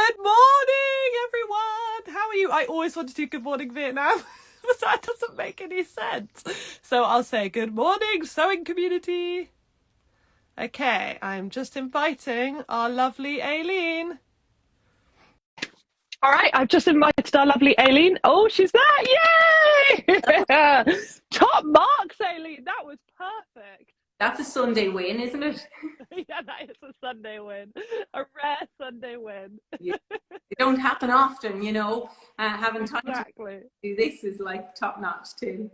Good morning, everyone. How are you? I always want to do good morning Vietnam, but that doesn't make any sense. So I'll say good morning, sewing community. Okay, I'm just inviting our lovely Aileen. All right, I've just invited our lovely Aileen. Oh, she's there. Yay! Top marks, Aileen. That was perfect. That's a Sunday win, isn't it? Yeah, that is a Sunday win. A rare Sunday win. Yeah. They don't happen often, you know. Having time Exactly. to do this is like top notch too.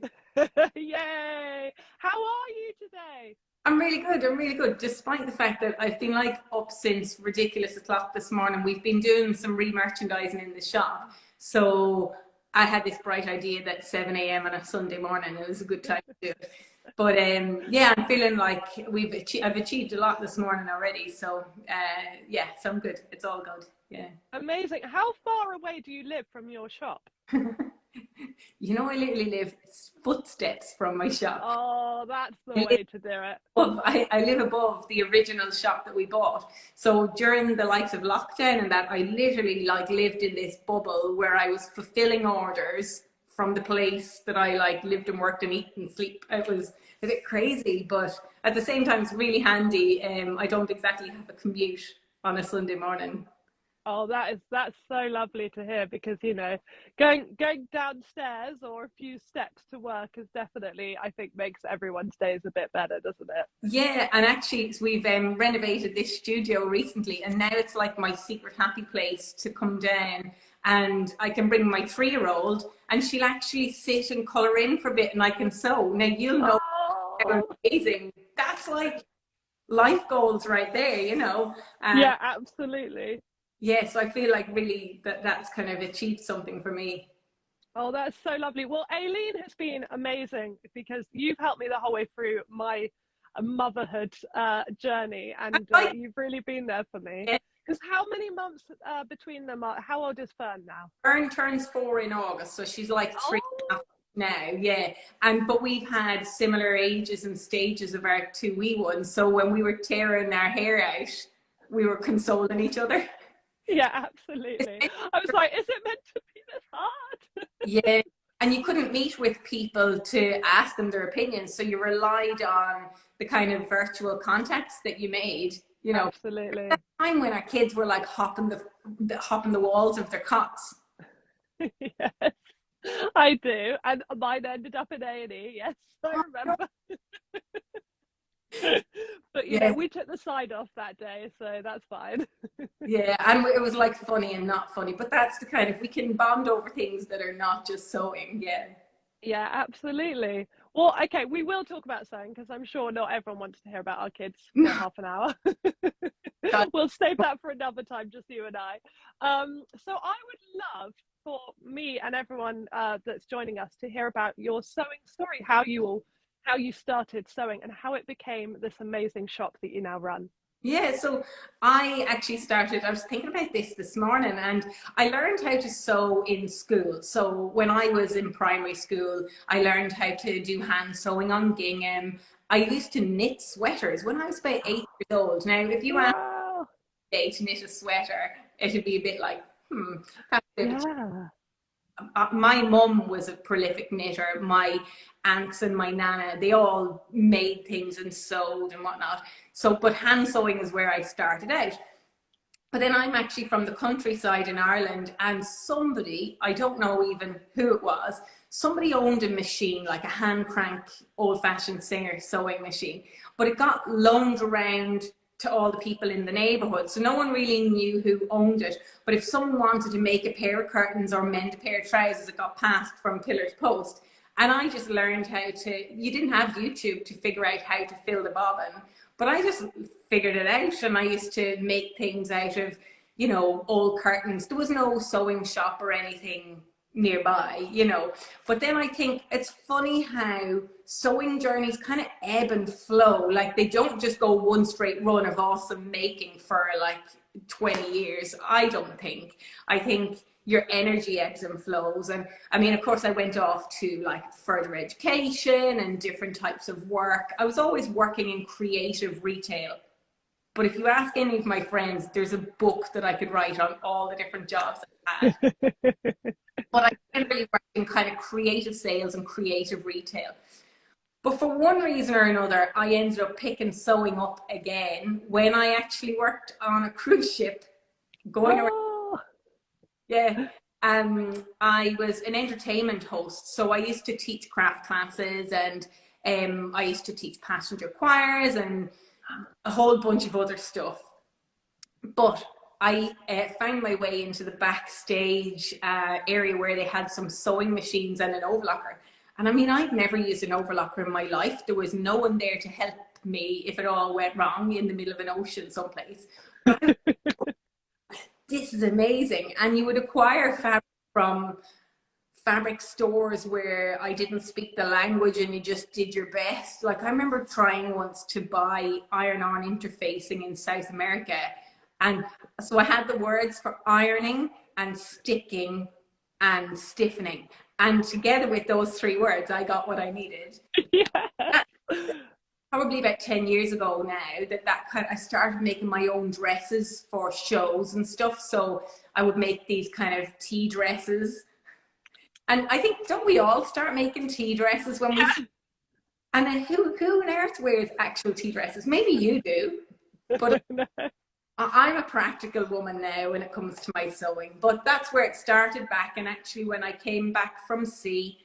Yay! How are you today? I'm really good. I'm really good. Despite the fact that I've been like up since ridiculous o'clock this morning. We've been doing some re-merchandising in the shop. So I had this bright idea that 7 a.m. on a Sunday morning, it was a good time to do it. But yeah, I'm feeling like I've achieved a lot this morning already. So yeah, so I'm good. It's all good. Yeah. Amazing. How far away do you live from your shop? You know, I literally live footsteps from my shop. Oh, that's the way to do it. I live above the original shop that we bought. So during the likes of lockdown and that, I literally like lived in this bubble where I was fulfilling orders from the place that I like lived and worked and eat and sleep. It was a bit crazy, but at the same time, it's really handy. I don't exactly have a commute on a Sunday morning. Oh, that's so lovely to hear, because you know, going downstairs or a few steps to work is definitely, I think, makes everyone's days a bit better, doesn't it? Yeah, and actually we've renovated this studio recently, and now it's like my secret happy place to come down, and I can bring my 3-year-old and she'll actually sit and colour in for a bit and I can sew. Now you'll know how amazing. That's like life goals right there, you know. Yeah, absolutely. Yeah, so I feel like really that's kind of achieved something for me. Oh, that's so lovely. Well, Aileen has been amazing because you've helped me the whole way through my motherhood journey, and you've really been there for me. Because how many months between them are, how old is Fern now? Fern turns 4 in August, so she's like 3.5 now, yeah. But we've had similar ages and stages of our 2 wee ones. So when we were tearing our hair out, we were consoling each other. Yeah, absolutely. I was like, is it meant to be this hard? Yeah, and you couldn't meet with people to ask them their opinions, so you relied on the kind of virtual contacts that you made. You know, absolutely. At the time when our kids were like hopping the walls of their cots. Yes, I do, and mine ended up in A&E. Yes, I remember. But you know, we took the sign off that day, so that's fine. Yeah, and it was like funny and not funny, but that's the kind of, we can bond over things that are not just sewing. Yeah, absolutely. Well, okay, we will talk about sewing because I'm sure not everyone wants to hear about our kids for half an hour. We'll save that for another time, just you and I. So I would love for me and everyone that's joining us to hear about your sewing story, how you started sewing and how it became this amazing shop that you now run. Yeah, so I actually started, I was thinking about this morning, and I learned how to sew in school. So when I was in primary school, I learned how to do hand sewing on gingham. I used to knit sweaters when I was about 8 years old. Now, if you ask me to knit a sweater, it'd be a bit like, that's a bit my mum was a prolific knitter. My aunts and my nana, they all made things and sewed and whatnot. So, but hand sewing is where I started out. But then I'm actually from the countryside in Ireland, and somebody, I don't know even who it was, somebody owned a machine, like a hand crank, old fashioned Singer sewing machine, but it got loaned around to all the people in the neighborhood. So no one really knew who owned it. But if someone wanted to make a pair of curtains or mend a pair of trousers, it got passed from pillar to post. And I just learned how to, you didn't have YouTube to figure out how to fill the bobbin, but I just figured it out, and I used to make things out of, you know, old curtains. There was no sewing shop or anything nearby, you know. But then I think it's funny how sewing journeys kind of ebb and flow. Like they don't just go one straight run of awesome making for like 20 years. I don't think. I think your energy ebbs and flows. And I mean, of course, I went off to like further education and different types of work. I was always working in creative retail. But if you ask any of my friends, there's a book that I could write on all the different jobs I had. But I generally work in kind of creative sales and creative retail. But for one reason or another, I ended up picking sewing up again when I actually worked on a cruise ship going around. Yeah. I was an entertainment host. So I used to teach craft classes, and I used to teach passenger choirs and a whole bunch of other stuff. But I found my way into the backstage area where they had some sewing machines and an overlocker. And I mean, I'd never used an overlocker in my life. There was no one there to help me if it all went wrong in the middle of an ocean someplace. This is amazing. And you would acquire fabric from fabric stores where I didn't speak the language and you just did your best. Like I remember trying once to buy iron-on interfacing in South America. And so I had the words for ironing and sticking and stiffening. And together with those three words, I got what I needed. Yeah. Probably about 10 years ago now I started making my own dresses for shows and stuff. So I would make these kind of tea dresses. And I think, don't we all start making tea dresses when we... And then who on earth wears actual tea dresses? Maybe you do. But I'm a practical woman now when it comes to my sewing. But that's where it started back. And actually when I came back from sea,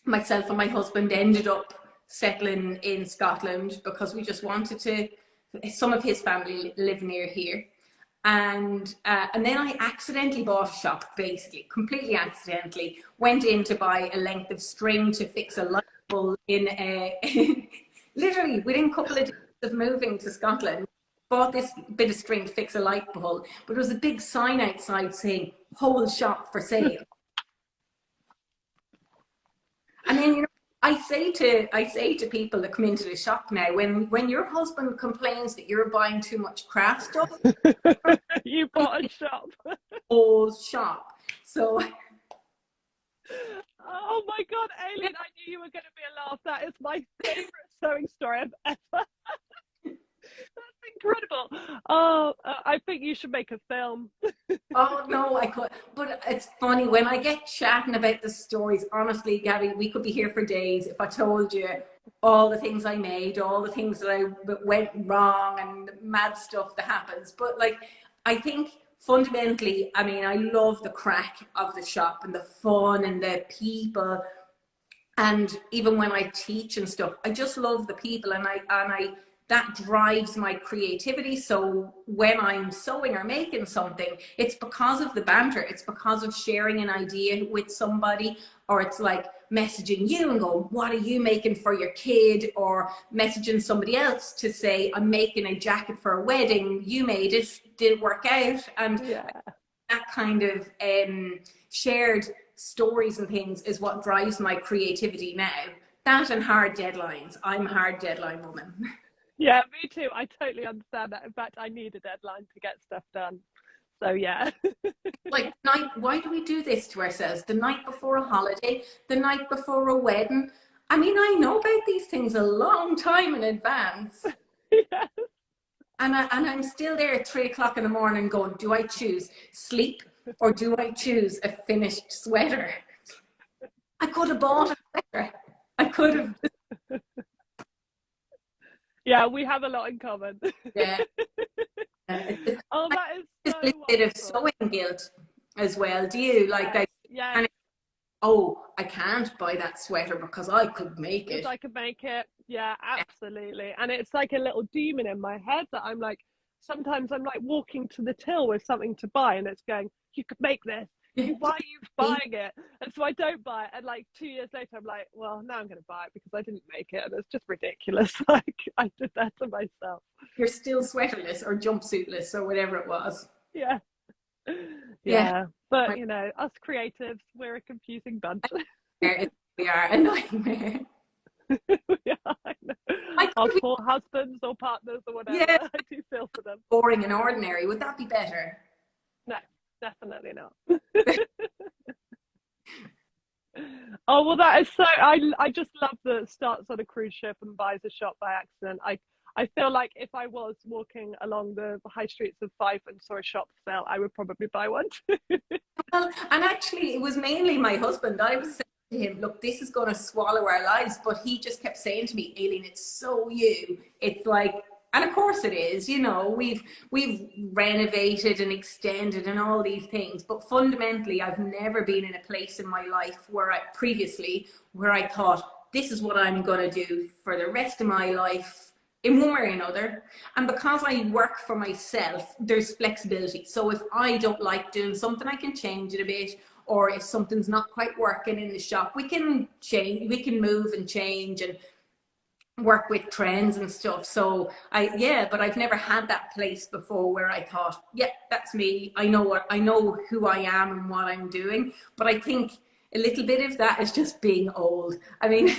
myself and my husband ended up settling in Scotland because we just wanted to... Some of his family live near here. And then I accidentally bought a shop, basically, completely accidentally. Went in to buy a length of string to fix a light bulb in a... literally, within a couple of days of moving to Scotland, bought this bit of string to fix a light bulb, but there was a big sign outside saying, whole shop for sale. And then, you know, I say to people that come into the shop now, when your husband complains that you're buying too much craft stuff, you bought a shop. Whole shop. So, oh my God, Aileen, I knew you were going to be a laugh. That is my favorite sewing story I've ever. That's incredible. Oh, I think you should make a film. Oh no, I could. But it's funny when I get chatting about the stories. Honestly, Gabby, we could be here for days if I told you all the things I made, all the things that went wrong, and the mad stuff that happens. But like, I think fundamentally, I mean, I love the crack of the shop and the fun and the people. And even when I teach and stuff, I just love the people, and I that drives my creativity. So when I'm sewing or making something, it's because of the banter. It's because of sharing an idea with somebody, or it's like messaging you and going, what are you making for your kid? Or messaging somebody else to say, I'm making a jacket for a wedding. You made it, didn't work out. And that kind of shared stories and things is what drives my creativity now. That and hard deadlines. I'm a hard deadline woman. Yeah, me too. I totally understand that. In fact, I need a deadline to get stuff done. So yeah. Like, why do we do this to ourselves? The night before a holiday, the night before a wedding. I mean, I know about these things a long time in advance. Yeah. And I'm still there at 3 o'clock in the morning going, do I choose sleep or do I choose a finished sweater? I could have bought a sweater. I could have. Yeah, we have a lot in common. Yeah. Oh, that is so a bit of sewing guilt as well. Do you like? Yeah. I can't buy that sweater because I could make it. I could make it. Yeah, absolutely. And it's like a little demon in my head that I'm like, sometimes I'm like walking to the till with something to buy, and it's going, you could make this. Why are you buying it? And so I don't buy it. And like 2 years later, I'm like, well, now I'm going to buy it because I didn't make it. And it's just ridiculous. Like, I did that to myself. You're still sweaterless or jumpsuitless or whatever it was. Yeah. Yeah. But, you know, us creatives, we're a confusing bunch. We are a nightmare. Yeah, I know. Our poor husbands or partners or whatever. Yeah. I do feel for them. Boring and ordinary. Would that be better? No. Definitely not. Oh, well, that is so, I just love that starts on a cruise ship and buys a shop by accident. I feel like if I was walking along the high streets of Fife and saw a shop for sale, I would probably buy one. Well, and actually, it was mainly my husband. I was saying to him, look, this is going to swallow our lives. But he just kept saying to me, Aileen, it's so you. It's like, and of course it is, you know, we've renovated and extended and all these things. But fundamentally, I've never been in a place in my life where I thought, this is what I'm going to do for the rest of my life in one way or another. And because I work for myself, there's flexibility. So if I don't like doing something, I can change it a bit. Or if something's not quite working in the shop, we can change, we can move and change and work with trends and stuff. So but I've never had that place before where I thought, yeah, that's me. I know who I am and what I'm doing. But I think a little bit of that is just being old. I mean,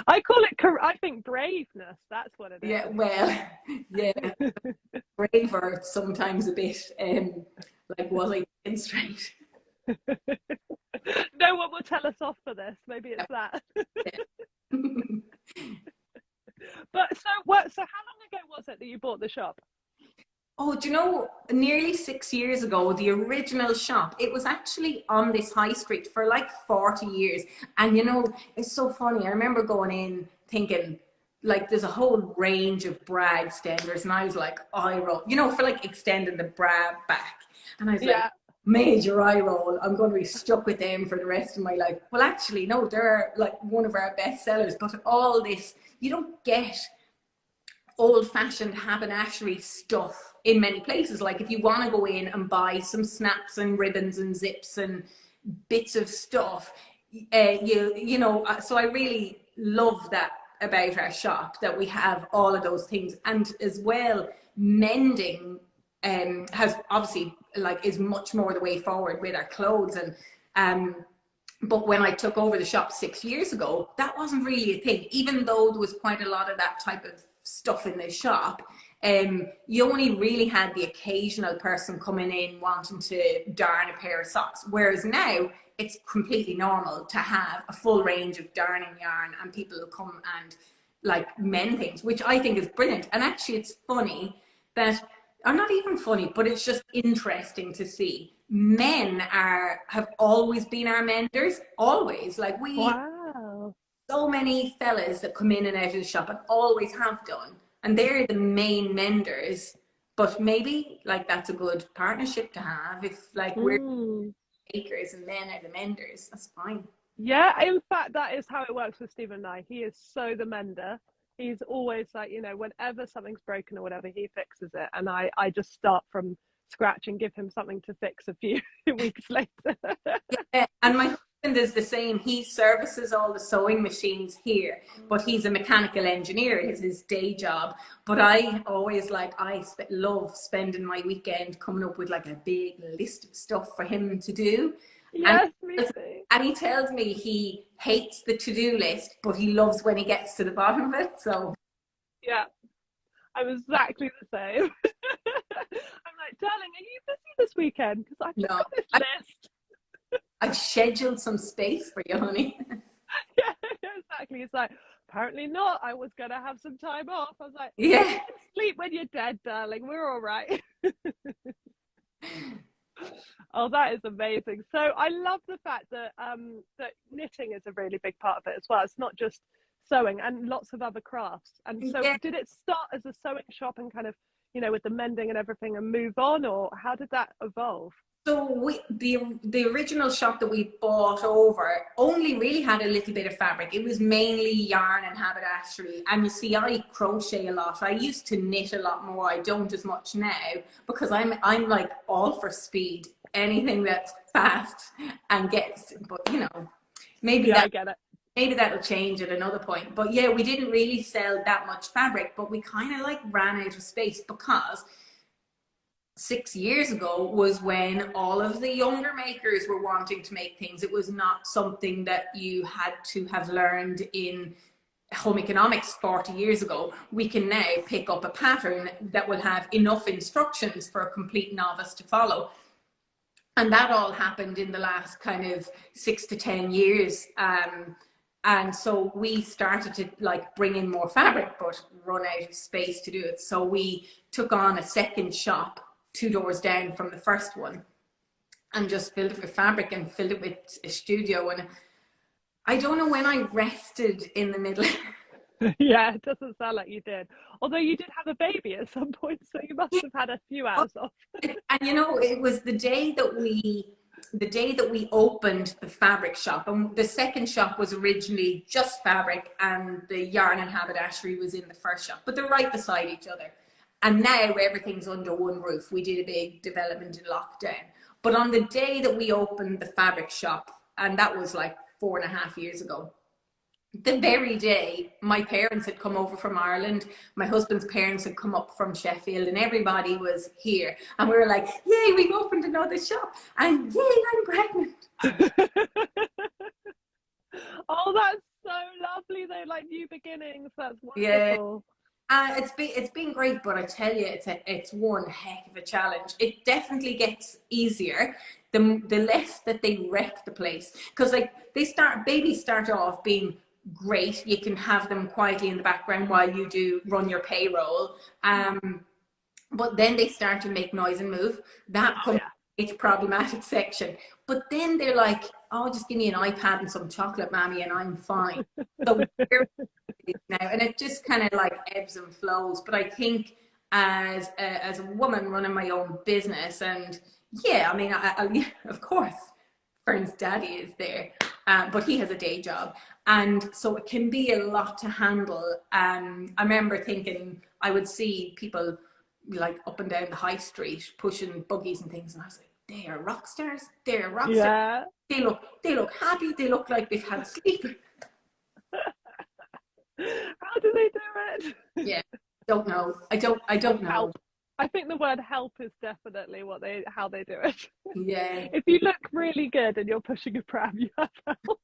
I call it, I think, braveness. That's what it is. Yeah, well, yeah, braver sometimes a bit. Like, was I in straight? No one will tell us off for this. Maybe it's that. But so how long ago was it that you bought the shop? Oh, do you know, nearly 6 years ago, the original shop, it was actually on this high street for like 40 years. And you know, it's so funny. I remember going in thinking, like, there's a whole range of bra extenders. And I was like, eye roll, you know, for like extending the bra back. And I was like, major eye roll. I'm going to be stuck with them for the rest of my life. Well, actually, no, they're like one of our best sellers. But all this, you don't get old-fashioned haberdashery stuff in many places. Like, if you want to go in and buy some snaps and ribbons and zips and bits of stuff, you know, so I really love that about our shop, that we have all of those things. And as well, mending has obviously, like, is much more the way forward with our clothes. And but when I took over the shop 6 years ago, that wasn't really a thing, even though there was quite a lot of that type of stuff in the shop. You only really had the occasional person coming in wanting to darn a pair of socks, whereas now it's completely normal to have a full range of darning yarn, and people will come and like mend things, which I think is brilliant. And actually, it's funny that, or not even funny, but it's just interesting to see. Men have always been our menders, always. Like, Wow. So many fellas that come in and out of the shop, and always have done, and they're the main menders. But maybe, like, that's a good partnership to have, if like we're makers and men are the menders. That's fine. Yeah, in fact, that is how it works with Stephen and I. He is so the mender. He's always like, you know, whenever something's broken or whatever, he fixes it, and I just start from scratch and give him something to fix a few weeks later. Yeah, and my husband is the same. He services all the sewing machines here, but he's a mechanical engineer. It's his day job. But I always love spending my weekend coming up with like a big list of stuff for him to do. Yes, me too. And he tells me he hates the to-do list, but he loves when he gets to the bottom of it. So yeah, I'm exactly the same. I'm like, darling, are you busy this weekend? Because I've just got this list. I've scheduled some space for you, honey. Yeah, exactly. It's like, apparently not. I was going to have some time off. I was like, yeah, sleep when you're dead, darling. We're all right. Oh, that is amazing. So I love the fact that that knitting is a really big part of it as well. It's not just sewing, and lots of other crafts. And so did it start as a sewing shop and kind of, you know, with the mending and everything, and move on, or how did that evolve? So the original shop that we bought over only really had a little bit of fabric. It was mainly yarn and haberdashery. And you see, I crochet a lot. I used to knit a lot more. I don't as much now, because I'm like all for speed. Anything that's fast and gets, but you know, maybe I get it. Maybe that'll change at another point. But yeah, we didn't really sell that much fabric, but we kind of like ran out of space, because 6 years ago was when all of the younger makers were wanting to make things. It was not something that you had to have learned in home economics 40 years ago. We can now pick up a pattern that will have enough instructions for a complete novice to follow. And that all happened in the last kind of 6 to 10 years. And so we started to like bring in more fabric, but run out of space to do it. So we took on a second shop 2 doors down from the first one and just filled it with fabric and filled it with a studio. And I don't know when I rested in the middle. Yeah, it doesn't sound like you did. Although you did have a baby at some point, so you must have had a few hours off. And you know, it was the day that we opened the fabric shop, and the second shop was originally just fabric, and the yarn and haberdashery was in the first shop, but they're right beside each other. And now everything's under one roof. We did a big development in lockdown. But on the day that we opened the fabric shop, and that was like 4.5 years ago, the very day my parents had come over from Ireland, my husband's parents had come up from Sheffield, and everybody was here. And we were like, yay, we've opened another shop, and yay, I'm pregnant. Oh, that's so lovely though, like new beginnings. That's wonderful. Yeah. It's been great, but I tell you, it's one heck of a challenge. It definitely gets easier the less that they wreck the place, because like babies start off being great. You can have them quietly in the background while you do run your payroll, but then they start to make noise and move. That becomes a problematic section. But then they're like, oh, just give me an iPad and some chocolate, mommy, and I'm fine. So now, and it just kind of like ebbs and flows. But I think as a woman running my own business, and yeah, I mean, I of course Fern's daddy is there, but he has a day job, and so it can be a lot to handle. I remember thinking I would see people like up and down the high street pushing buggies and things, and I was like, they are rock stars. They're rock stars. Yeah. They look happy. They look like they've had sleep. How do they do it? Yeah, don't know. I don't know. Help. I think the word help is definitely how they do it. Yeah. If you look really good and you're pushing a pram, you have help.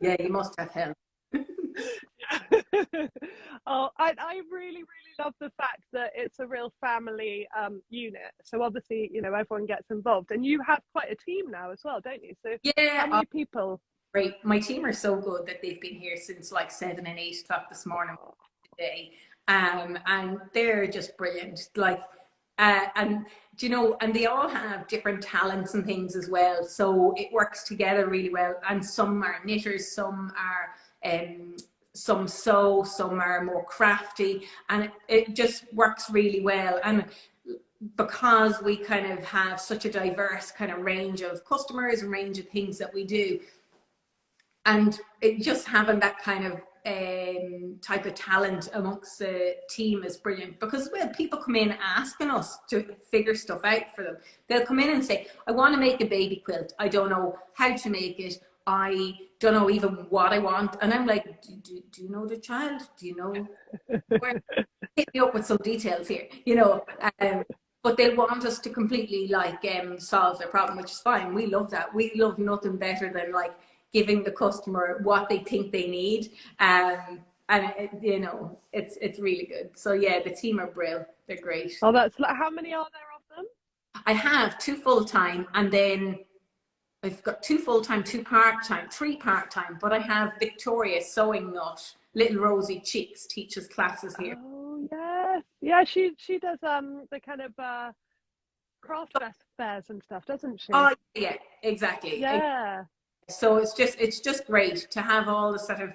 Yeah, you must have help. Oh, I really love the fact that it's a real family unit. So obviously, you know, everyone gets involved, and you have quite a team now as well, don't you? So yeah, how many people? Great. My team are so good that they've been here since like 7 and 8 o'clock this morning today, and they're just brilliant. Like, and you know, and they all have different talents and things as well. So it works together really well. And some are knitters, some are some sew, some are more crafty, and it just works really well. And because we kind of have such a diverse kind of range of customers and range of things that we do, and it just having that kind of type of talent amongst the team is brilliant, because well, people come in asking us to figure stuff out for them. They'll come in and say, I want to make a baby quilt. I don't know how to make it. I don't know even what I want. And I'm like, do you know the child? Do you know where? Hit me up with some details here, you know. But they want us to completely like solve their problem, which is fine. We love that. We love nothing better than like giving the customer what they think they need, and you know, it's really good. So yeah, the team are brilliant. They're great. Oh, that's like, how many are there of them? I have 2 full-time, and then I've got 2 full-time, 2 part-time, 3 part-time, but I have Victoria Sewing Nut, little Rosie Cheeks, teaches classes here. Oh yes, yeah, she does the kind of craft fairs and stuff, doesn't she? Oh yeah, exactly. Yeah. So it's just great to have all the sort of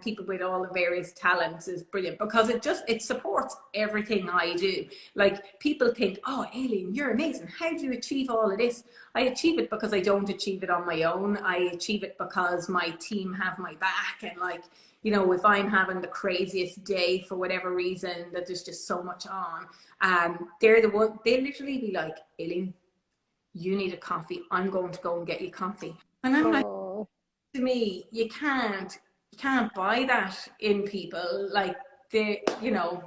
people with all the various talents is brilliant, because it supports everything I do. Like, people think, oh, Aileen, you're amazing. How do you achieve all of this? I achieve it because I don't achieve it on my own. I achieve it because my team have my back, and like, you know, if I'm having the craziest day for whatever reason that there's just so much on, they're the one, they literally be like, Aileen, you need a coffee. I'm going to go and get you coffee. And I'm like, to me, you can't buy that in people. Like, you know,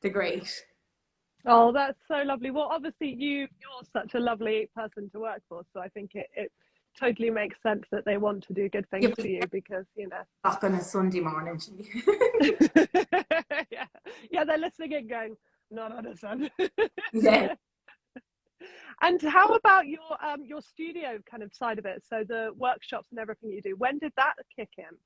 they're great. Oh, that's so lovely. Well, obviously you're such a lovely person to work for, so I think it totally makes sense that they want to do good things for you, because, you know. Back on a Sunday morning. Yeah, they're listening and going, not on a Sunday. Yeah. And how about your studio kind of side of it? So the workshops and everything you do, when did that kick in?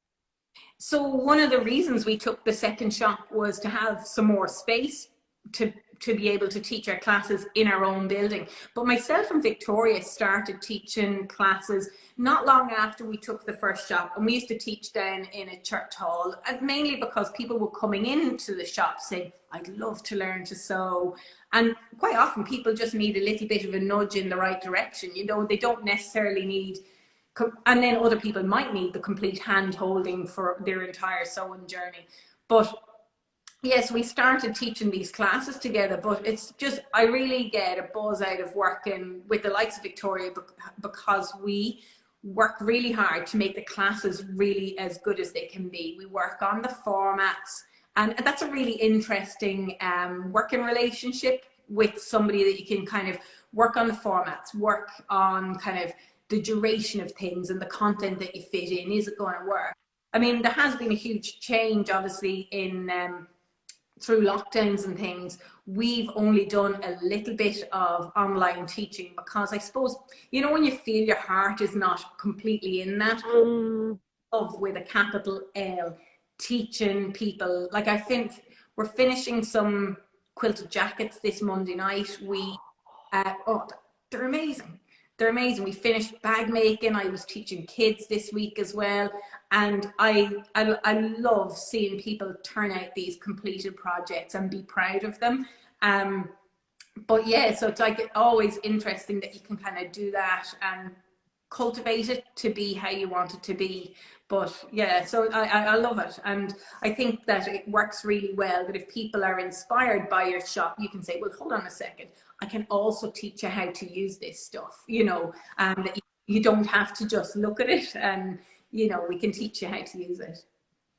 So one of the reasons we took the second shop was to have some more space to be able to teach our classes in our own building. But myself and Victoria started teaching classes not long after we took the first shop, and we used to teach down in a church hall, and mainly because people were coming into the shop saying, I'd love to learn to sew. And quite often people just need a little bit of a nudge in the right direction. You know, they don't necessarily need, and then other people might need the complete hand holding for their entire sewing journey. But yes, we started teaching these classes together, but it's just, I really get a buzz out of working with the likes of Victoria because we work really hard to make the classes really as good as they can be. We work on the formats, and that's a really interesting working relationship with somebody that you can kind of work on the formats, work on kind of the duration of things and the content that you fit in. Is it going to work? I mean, there has been a huge change, obviously, in through lockdowns and things. We've only done a little bit of online teaching because I suppose, you know, when you feel your heart is not completely in that, of with a capital L, teaching people. Like, I think we're finishing some quilted jackets this Monday night. We, oh, they're amazing. They're amazing. We finished bag making. I was teaching kids this week as well. And I love seeing people turn out these completed projects and be proud of them. But yeah, so it's like always interesting that you can kind of do that and cultivate it to be how you want it to be. But yeah, so I love it. And I think that it works really well, that if people are inspired by your shop, you can say, well, hold on a second, I can also teach you how to use this stuff, you know, that you don't have to just look at it, and, you know, we can teach you how to use it.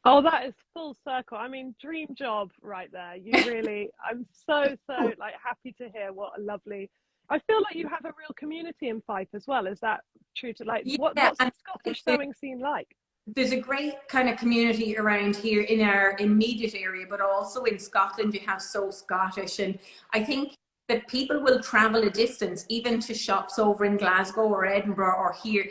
Oh, that is full circle. I mean, dream job right there. You really, I'm so like happy to hear what a lovely, I feel like you have a real community in Fife as well. Is that true to like, what's the Scottish sewing scene like? There's a great kind of community around here in our immediate area, but also in Scotland. You have So Scottish, and I think that people will travel a distance, even to shops over in Glasgow or Edinburgh or here.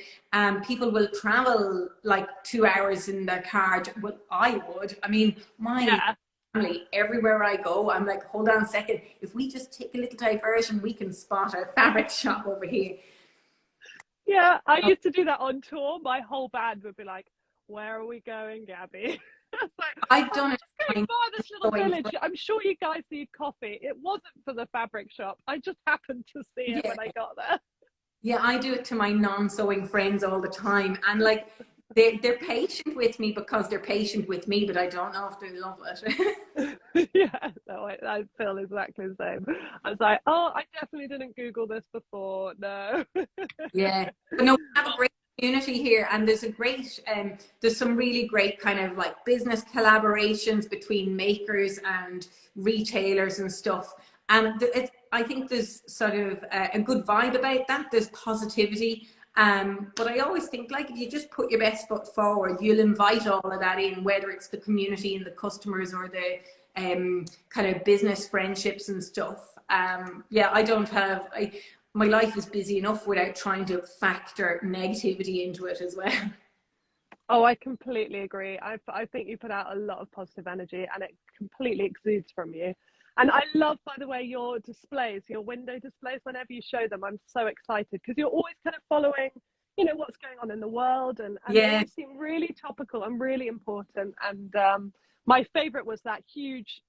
People will travel like 2 hours in their car. Well, I would. I mean, my family, everywhere I go, I'm like, hold on a second. If we just take a little diversion, we can spot a fabric shop over here. Yeah, I used to do that on tour. My whole band would be like, where are we going, Gabby? Like, I've done it. Just going by this little village. I'm sure you guys need coffee. It wasn't for the fabric shop. I just happened to see it when I got there. Yeah, I do it to my non-sewing friends all the time, and like they're patient with me because they're patient with me, but I don't know if they love it. Yeah, no, I feel exactly the same. I was like, oh, I definitely didn't Google this before. No. Yeah, but no, we have a great community here, and there's a great there's some really great kind of like business collaborations between makers and retailers and stuff, and I think there's sort of a good vibe about that. There's positivity, but I always think, like, if you just put your best foot forward, you'll invite all of that in, whether it's the community and the customers or the kind of business friendships and stuff. Yeah, I don't have my life is busy enough without trying to factor negativity into it as well. Oh, I completely agree. I think you put out a lot of positive energy, and it completely exudes from you. And I love, by the way, your displays, your window displays, whenever you show them, I'm so excited because you're always kind of following, you know, what's going on in the world, and they seem really topical and really important. And my favorite was that huge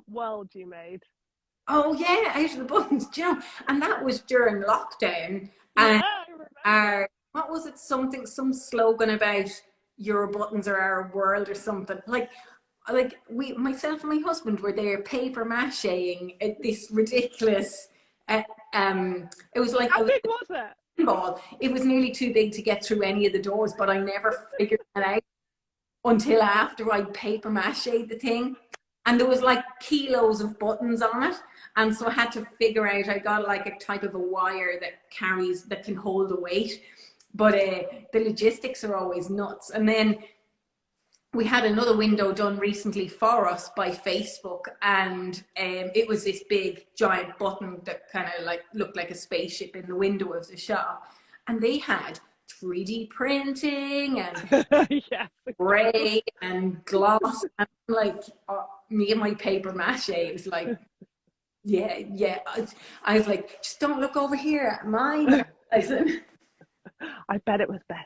world you made. Oh yeah, out of the buttons, you know, and that was during lockdown. And what was it? Some slogan about your buttons are our world or something. Like we, myself and my husband, were there paper macheing this ridiculous. It was like, how big was it? Ball. It was nearly too big to get through any of the doors, but I never figured it out until after I paper macheed the thing. And there was like kilos of buttons on it. And so I had to figure out, I got like a type of a wire that can hold the weight. But the logistics are always nuts. And then we had another window done recently for us by Facebook. And it was this big giant button that kind of like looked like a spaceship in the window of the shop. And they had 3D printing and Yes. spray and gloss, and like me and my paper mache. It was like, yeah. I was like, just don't look over here at mine. I said, I bet it was better.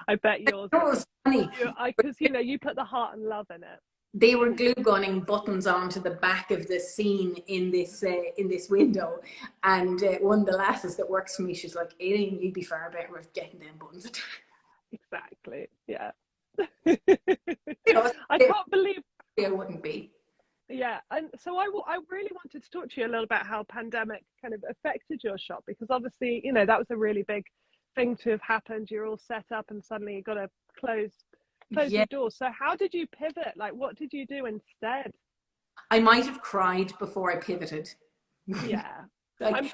I bet yours. It was funny because you put the heart and love in it. They were glue gunning buttons onto the back of the scene in this window, and one of the lasses that works for me, she's like, Aileen, you'd be far better with getting them buttons. Exactly. Yeah. You know, I can't believe it wouldn't be. Yeah, and so I really wanted to talk to you a little about how pandemic kind of affected your shop, because obviously, that was a really big thing to have happened. You're all set up and suddenly you've got to close your doors. So how did you pivot? Like, what did you do instead? I might have cried before I pivoted. Yeah.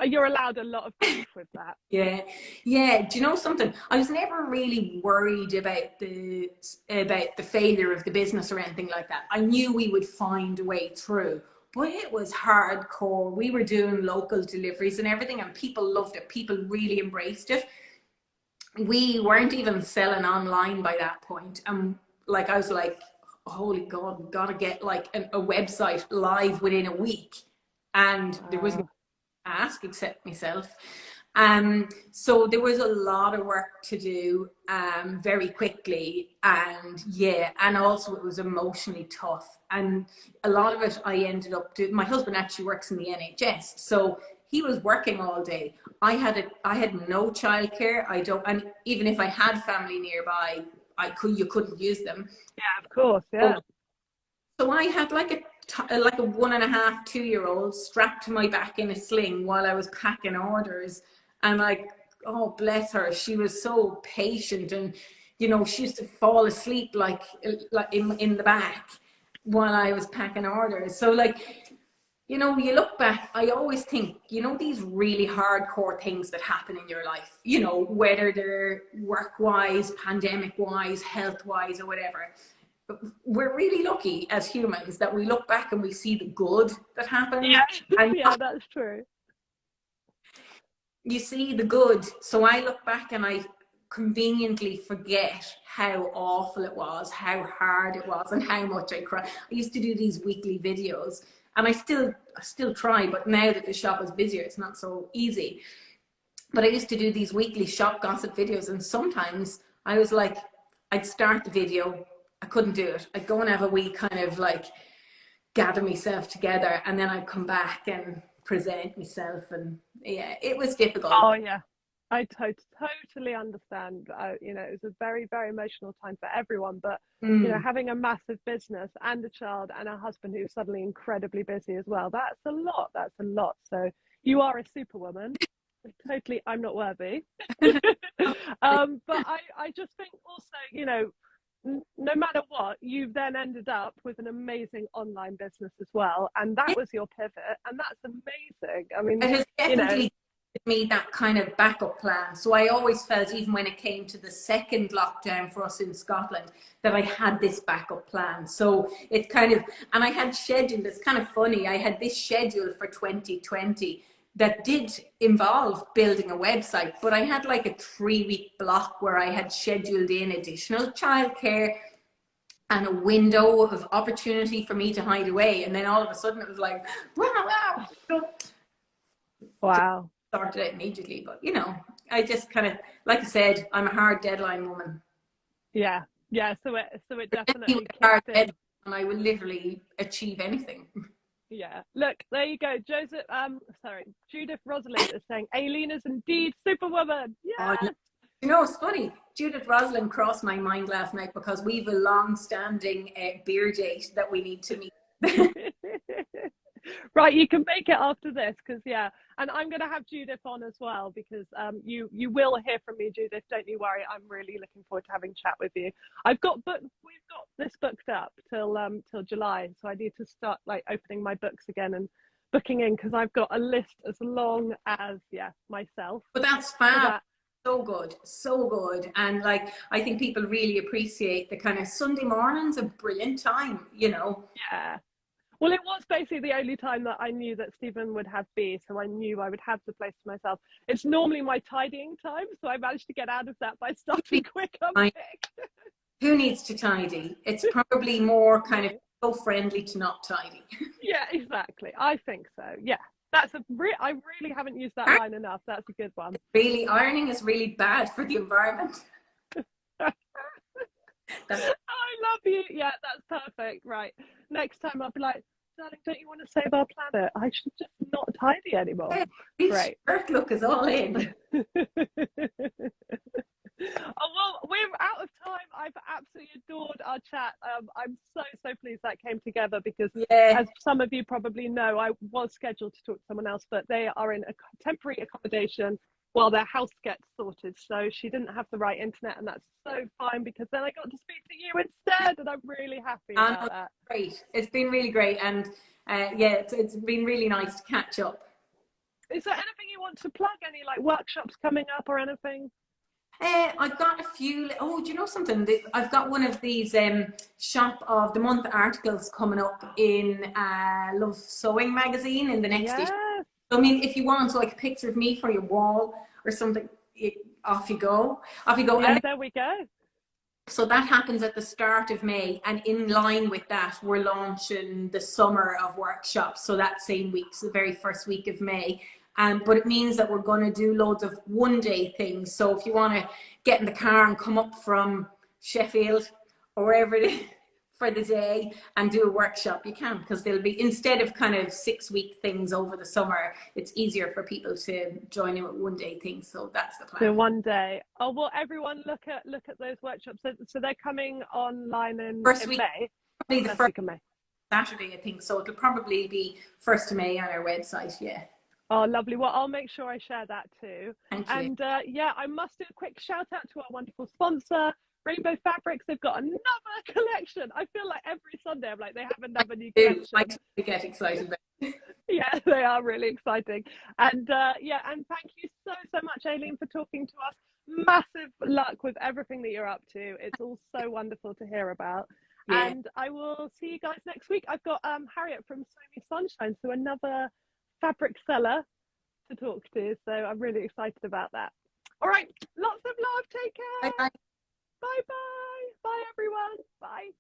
You're allowed a lot of grief with that. Yeah. Do you know something? I was never really worried about the failure of the business or anything like that. I knew we would find a way through, but it was hardcore. We were doing local deliveries and everything, and people loved it. People really embraced it. We weren't even selling online by that point. Like, I was like, holy God, we've got to get like a website live within a week. And there was no ask except myself. So there was a lot of work to do very quickly, and also it was emotionally tough, and a lot of it I ended up doing. My husband actually works in the NHS, so he was working all day. I had no childcare. And even if I had family nearby, you couldn't use them. Yeah, of course. Yeah. So I had like a 1.5, 2-year-old strapped to my back in a sling while I was packing orders. And like, oh, bless her, she was so patient, and she used to fall asleep like in the back while I was packing orders. So like, you look back, I always think, these really hardcore things that happen in your life, whether they're work-wise, pandemic-wise, health-wise, or whatever. We're really lucky as humans that we look back and we see the good that happened. Yeah, that's true. You see the good. So I look back and I conveniently forget how awful it was, how hard it was, and how much I cried. I used to do these weekly videos, and I still try, but now that the shop is busier, it's not so easy. But I used to do these weekly shop gossip videos, and sometimes I was like, I'd start the video, I couldn't do it. I'd go and have a wee kind of like gather myself together, and then I'd come back and present myself, and yeah, it was difficult. Oh yeah, I totally understand. It was a very, very emotional time for everyone, but having a massive business and a child and a husband who's suddenly incredibly busy as well, that's a lot. So you are a superwoman. Totally, I'm not worthy. But I just think also, no matter what, you've then ended up with an amazing online business as well, and that was your pivot, and that's amazing. I mean, it has definitely given me that kind of backup plan. So I always felt, even when it came to the second lockdown for us in Scotland, that I had this backup plan. So it kind of, and I had scheduled, it's kind of funny, I had this schedule for 2020 that did involve building a website, but I had like a 3-week block where I had scheduled in additional childcare and a window of opportunity for me to hide away. And then all of a sudden it was like, wow. Started it immediately. But I just kind of, like I said, I'm a hard deadline woman. Yeah. So it definitely hard deadline, and I will literally achieve anything. Yeah, look, there you go. Judith Rosalind is saying Aileen is indeed superwoman. Yeah. It's funny. Judith Rosalind crossed my mind last night because we've a long-standing beer date that we need to meet. Right, you can make it after this, because and I'm going to have Judith on as well, because you will hear from me, Judith. Don't you worry. I'm really looking forward to having a chat with you. We've got this booked up till July, so I need to start like opening my books again and booking in, because I've got a list as long as myself. But that's fab. So good. And like, I think people really appreciate the kind of Sunday mornings, a brilliant time. Yeah. Well, it was basically the only time that I knew that Stephen would have B, so I knew I would have the place to myself. It's normally my tidying time, so I managed to get out of that by starting quick Unpick. Who needs to tidy? It's probably more kind of so friendly to not tidy. Yeah, exactly. I think so. Yeah, that's I really haven't used that line enough. That's a good one. Really, ironing is really bad for the environment. I love you. Yeah, that's perfect. Right. Next time I'll be like, darling, don't you want to save our planet? I should just not tidy anymore. Yeah, great. Shirt look is all in. Oh, well, we're out of time. I've absolutely adored our chat. I'm so pleased that came together because, as some of you probably know, I was scheduled to talk to someone else, but they are in a temporary accommodation while their house gets sorted. So she didn't have the right internet, and that's so fine because then I got to speak to you instead, and I'm really happy about that. Great. It's been really great, and it's been really nice to catch up. Is there anything you want to plug? Any like workshops coming up or anything? I've got a few. Oh, do you know something? I've got one of these shop of the month articles coming up in Love Sewing magazine in the next issue. So, I mean, if you want like a picture of me for your wall or something, off you go. Off you go. Yeah, and there we go. So that happens at the start of May, and in line with that, we're launching the summer of workshops. So that same week, so the very first week of May. But it means that we're going to do loads of one-day things. So if you want to get in the car and come up from Sheffield or wherever it is for the day and do a workshop, you can, because there'll be, instead of kind of 6-week things over the summer, it's easier for people to join in with one-day things. So that's the plan. So one day. Oh, well, everyone look at those workshops. So they're coming online in May. Probably the first Saturday, I think. So it'll probably be 1st of May on our website. Yeah. Oh, lovely. Well, I'll make sure I share that too. Thank you. And yeah, I must do a quick shout out to our wonderful sponsor, Rainbow Fabrics. They've got another collection. I feel like every Sunday I'm like, they have another new collection. I get excited about it. Yeah, they are really exciting. And yeah, and thank you so much, Aileen, for talking to us. Massive luck with everything that you're up to. It's all so wonderful to hear about. Yeah. And I will see you guys next week. I've got Harriet from Sew Me Sunshine, so another fabric seller to talk to. So I'm really excited about that. All right, lots of love. Take care. Bye-bye. Bye-bye. Bye, everyone. Bye.